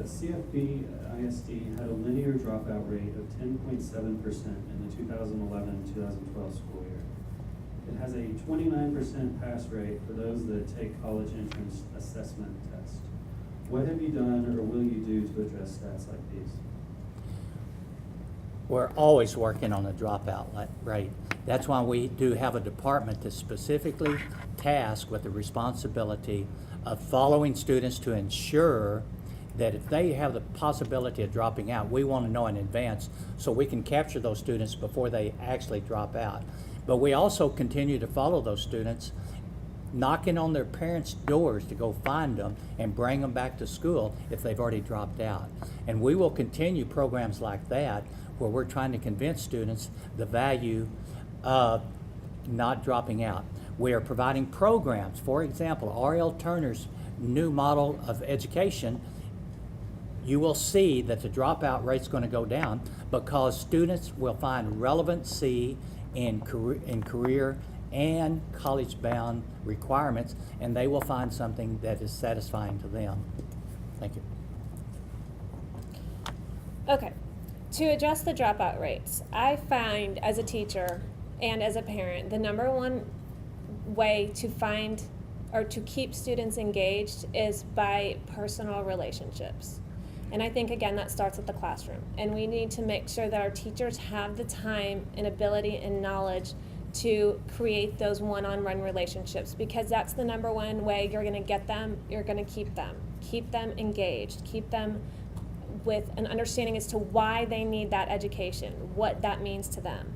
CFBISD had a linear dropout rate of 10.7% in the 2011-2012 school year. It has a 29% pass rate for those that take college entrance assessment test. What have you done or will you do to address stats like these? We're always working on the dropout rate. That's why we do have a department that's specifically tasked with the responsibility of following students to ensure that if they have the possibility of dropping out, we want to know in advance so we can capture those students before they actually drop out. But we also continue to follow those students, knocking on their parents' doors to go find them and bring them back to school if they've already dropped out. And we will continue programs like that where we're trying to convince students the value of not dropping out. We are providing programs. For example, R.L. Turner's new model of education, you will see that the dropout rate's going to go down because students will find relevancy in career and college-bound requirements, and they will find something that is satisfying to them. Thank you. Okay, to address the dropout rates, I find as a teacher and as a parent, the number one way to find or to keep students engaged is by personal relationships. And I think, again, that starts at the classroom. And we need to make sure that our teachers have the time and ability and knowledge to create those one-on-one relationships, because that's the number one way you're going to get them, you're going to keep them engaged, keep them with an understanding as to why they need that education, what that means to them.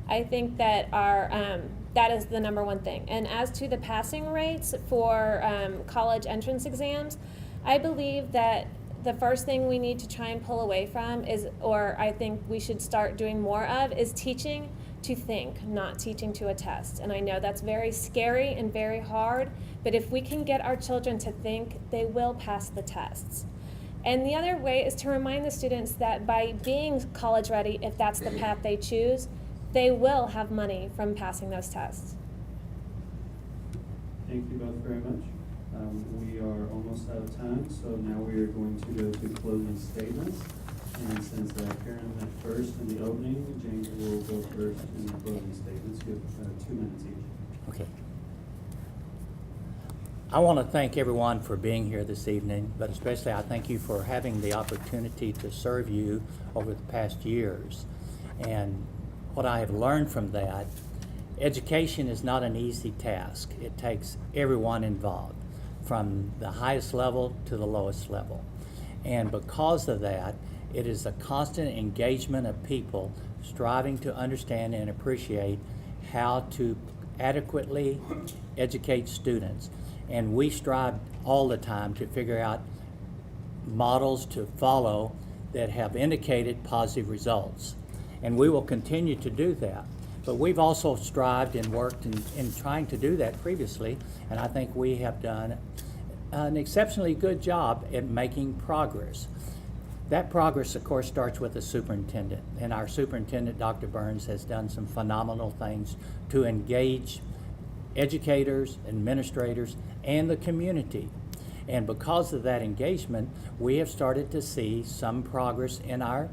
I think that that is the number one thing. And as to the passing rates for college entrance exams, I believe that the first thing we need to try and pull away from is, or I think we should start doing more of, is teaching to think, not teaching to a test. And I know that's very scary and very hard, but if we can get our children to think, they will pass the tests. And the other way is to remind the students that by being college ready, if that's the path they choose, they will have money from passing those tests. Thank you both very much. We are almost out of time, so now we are going to go to closing statements. And since Karen went first in the opening, James will go first in the closing statements. You have 2 minutes each. Okay. I want to thank everyone for being here this evening, but especially I thank you for having the opportunity to serve you over the past years. And what I have learned from that, education is not an easy task. It takes everyone involved, from the highest level to the lowest level. And because of that, it is a constant engagement of people striving to understand and appreciate how to adequately educate students. And we strive all the time to figure out models to follow that have indicated positive results. And we will continue to do that. But we've also strived and worked in trying to do that previously, and I think we have done an exceptionally good job at making progress. That progress, of course, starts with the superintendent, and our superintendent, Dr. Burns, has done some phenomenal things to engage educators, administrators, and the community. And because of that engagement, we have started to see some progress in our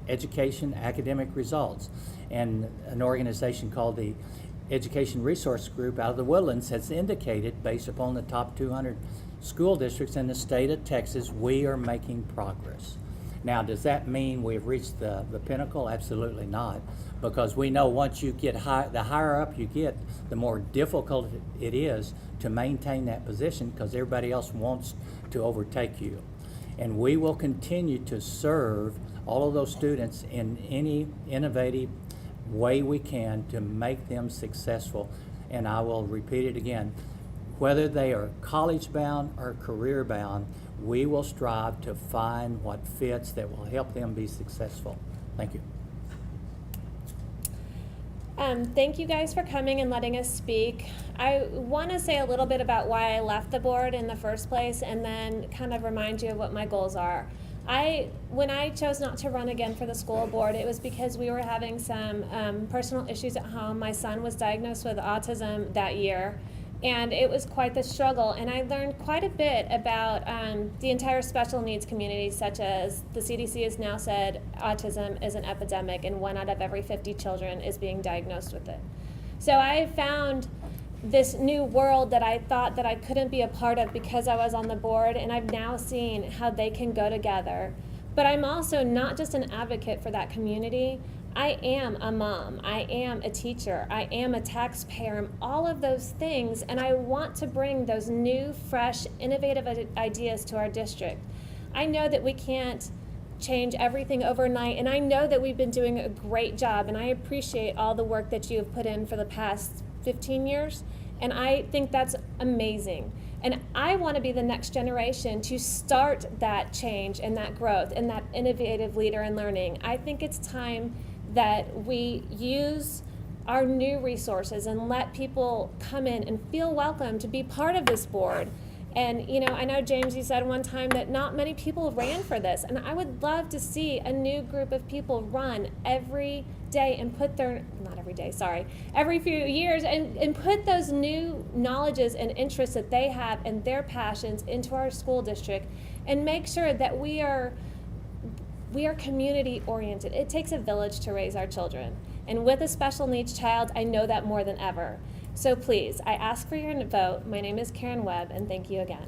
education academic results. And an organization called the Education Resource Group out of the Woodlands has indicated, based upon the top 200 school districts in the state of Texas, we are making progress. Now, does that mean we've reached the pinnacle? Absolutely not, because we know once you get the higher up you get, the more difficult it is to maintain that position because everybody else wants to overtake you. And we will continue to serve all of those students in any innovative way we can to make them successful. And I will repeat it again, whether they are college bound or career bound, we will strive to find what fits that will help them be successful. Thank you. Thank you guys for coming and letting us speak. I want to say a little bit about why I left the board in the first place and then kind of remind you of what my goals are. When I chose not to run again for the school board, it was because we were having some personal issues at home. My son was diagnosed with autism that year, And it was quite the struggle, and I learned quite a bit about the entire special needs community, such as the CDC has now said autism is an epidemic and 1 out of every 50 children is being diagnosed with it. So I found this new world that I thought that I couldn't be a part of because I was on the board, and I've now seen how they can go together. But I'm also not just an advocate for that community. I am a mom, I am a teacher, I am a taxpayer, I'm all of those things, and I want to bring those new, fresh, innovative ideas to our district. I know that we can't change everything overnight, and I know that we've been doing a great job, and I appreciate all the work that you have put in for the past 15 years, and I think that's amazing. And I want to be the next generation to start that change and that growth and that innovative leader in learning. I think it's time that we use our new resources and let people come in and feel welcome to be part of this board. And I know, James, you said one time that not many people ran for this, and I would love to see a new group of people run every day and put every few years and put those new knowledges and interests that they have and their passions into our school district and make sure that we are community oriented. It takes a village to raise our children. And with a special needs child, I know that more than ever. So please, I ask for your vote. My name is Karen Webb, and thank you again.